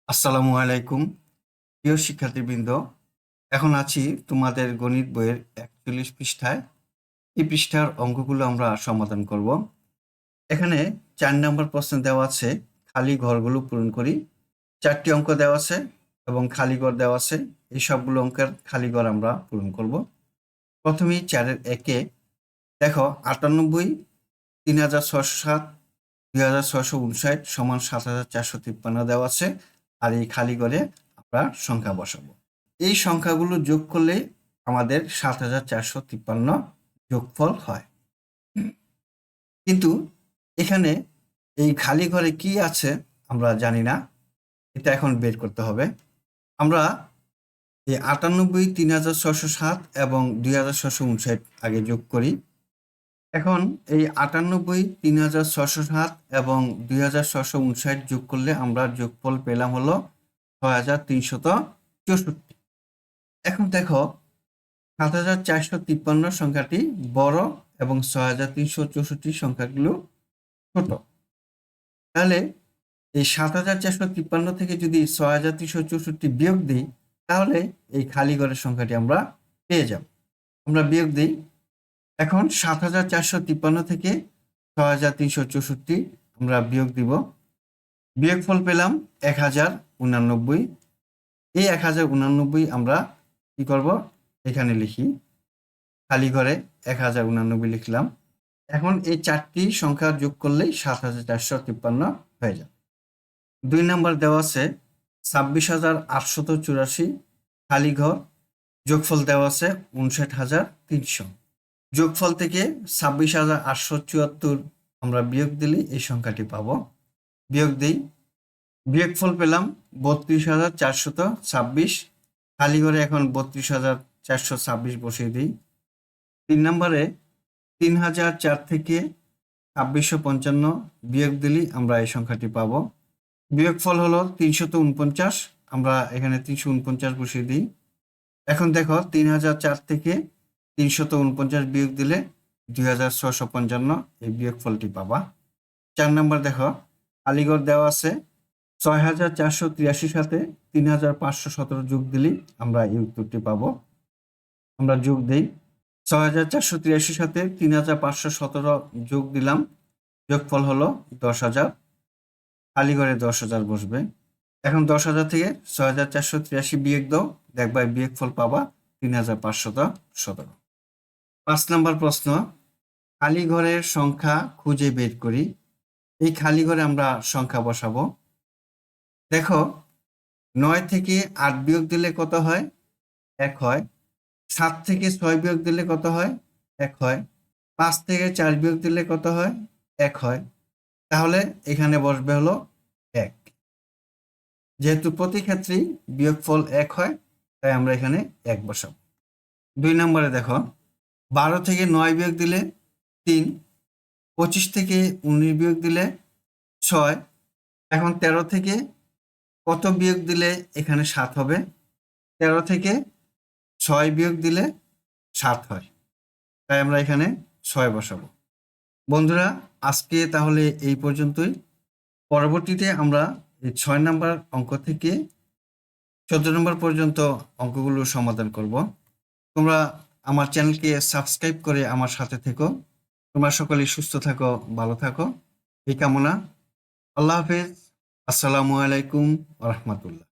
আসসালামু আলাইকুম প্রিয় শিক্ষার্থীবৃন্দ। এখন আছি তোমাদের গণিত বইয়ের ৪১ পৃষ্ঠায়। এই পৃষ্ঠার অঙ্কগুলো আমরা সমাধান করব। এখানে ৪ নম্বর প্রশ্ন দেওয়া আছে, খালি ঘরগুলো পূরণ করি। ৪টি অঙ্ক দেওয়া আছে এবং খালি ঘর দেওয়া আছে। এই সবগুলো অঙ্কের খালি ঘর আমরা পূরণ করব। প্রথমেই ৪-এর ১-এ দেখো ৯৮, ৩৬০৭, ২৬৫৯ সমান ৭৪৫৩ দেওয়া আছে। আর এই খালি ঘরে আমরা সংখ্যা বসাবো। এই সংখ্যাগুলো যোগ করলে আমাদের ৭৪৫৩ যোগফল হয়। কিন্তু এখানে এই খালি ঘরে কি আছে আমরা জানি না, এটা এখন বের করতে হবে। আমরা এই ৯৮, ৩৬০৭ এবং ২৬৫৯ আগে যোগ করি। এখন এই ৯৮, ৩৬০৭ এবং ২৬৫৯ যোগ করলে আমরা যোগফল পেলাম হলো ৬৩৬৪। এখন দেখো ৭৪৫৩ সংখ্যাটি বড় এবং ৬৩৬৪ সংখ্যাগুলো ছোট। তাহলে এই ৭৪৫৩ থেকে যদি ৬৩৬৪ বিয়োগ দিই, তাহলে এই খালি ঘরের সংখ্যাটি আমরা পেয়ে যাব। আমরা বিয়োগ দিই। এখন ৭৪৫৩ থেকে ৬৩৬৪ আমরা বিয়োগ দিব। বিয়োগফল পেলাম ১০৮৯। এই ১০৮৯ আমরা কি করব, এখানে লিখি, খালি ঘরে ১০৮৯ লিখলাম। এখন এই ৪টি সংখ্যা যোগ করলেই ৭৪৫৩ হয়ে যাবে। ২ নম্বর দেওয়া আছে ২৬৮৮৪, খালি ঘর, যোগফল দেওয়া আছে ৫৯৩০০। যোগফল থেকে ২৬৮৭৪ আমরা বিয়োগ দিলে এই সংখ্যাটি পাবো। বিয়োগ দিই। বিয়োগফল পেলাম ৩২৪২৬। খালি ঘরে এখন ৩২৪২৬ বসিয়ে দিই। ৩ নম্বরে ৩০০৪ থেকে ২৬৫৫ বিয়োগ দিলেই আমরা এই সংখ্যাটি পাবো। বিয়োগফল হলো ৩৪৯। আমরা এখানে ৩৪৯ বসিয়ে দিই। এখন দেখো ৩০০৪ থেকে ৩৪৯ বিয়োগ দিলে ২৬৫৫ এই বিয়োগফলটি পাবা। ৪ নম্বর দেখো খালি ঘর দেওয়া আছে ৬৪৮৩ সাথে ৩৫১৭ যোগ দিলেই আমরা এই উত্তরটি পাবো। আমরা যোগ দিই। ৬৪৮৩ সাথে ৩৫১৭ যোগ দিলাম, যোগফল হলো ১০০০০। খালি ঘরে ১০০০০ বসবে। এখন ১০০০০ থেকে ৬৪৮৩ বিয়োগ দাও, দেখবা বিয়োগফল পাবা ৩৫১৭। ৫ নম্বর প্রশ্ন, খালি ঘরের সংখ্যা খুঁজে বের করি। এই খালি ঘরে আমরা সংখ্যা বসাবো। দেখো ৯ থেকে ৮ বিয়োগ দিলে কত হয়? ১ হয়। ৭ থেকে ৬ বিয়োগ দিলে কত হয়? ১ হয়। ৫ থেকে ৪ বিয়োগ দিলে কত হয়? ১ হয়। তাহলে এখানে বসবে হলো ১। যেহেতু প্রতি ক্ষেত্রেই বিয়োগফল ১ হয়, তাই আমরা এখানে ১ বসাবো। ২ নম্বরে দেখো ১২ থেকে ৯ বিয়োগ দিলে ৩, ২৫ থেকে ১৯ বিয়োগ দিলে ৬। এখন ১৩ থেকে কত বিয়োগ দিলে এখানে ৭ হবে? ১৩ থেকে ৬ বিয়োগ দিলে ৭ হয়, তাই আমরা এখানে ৬ বসাবো। বন্ধুরা, আজকে তাহলে এই পর্যন্তই। পরবর্তীতে আমরা এই ৬ নম্বর অঙ্ক থেকে ১৪ নম্বর পর্যন্ত অঙ্কগুলো সমাধান করব। তোমরা আমার চ্যানেলকে সাবস্ক্রাইব করে আমার সাথে থেকো। তোমরা সকলেই সুস্থ থাকো, ভালো থাকো, এই কামনা। আল্লাহ হাফেজ। আসসালামু আলাইকুম ওয়া রাহমাতুল্লাহ।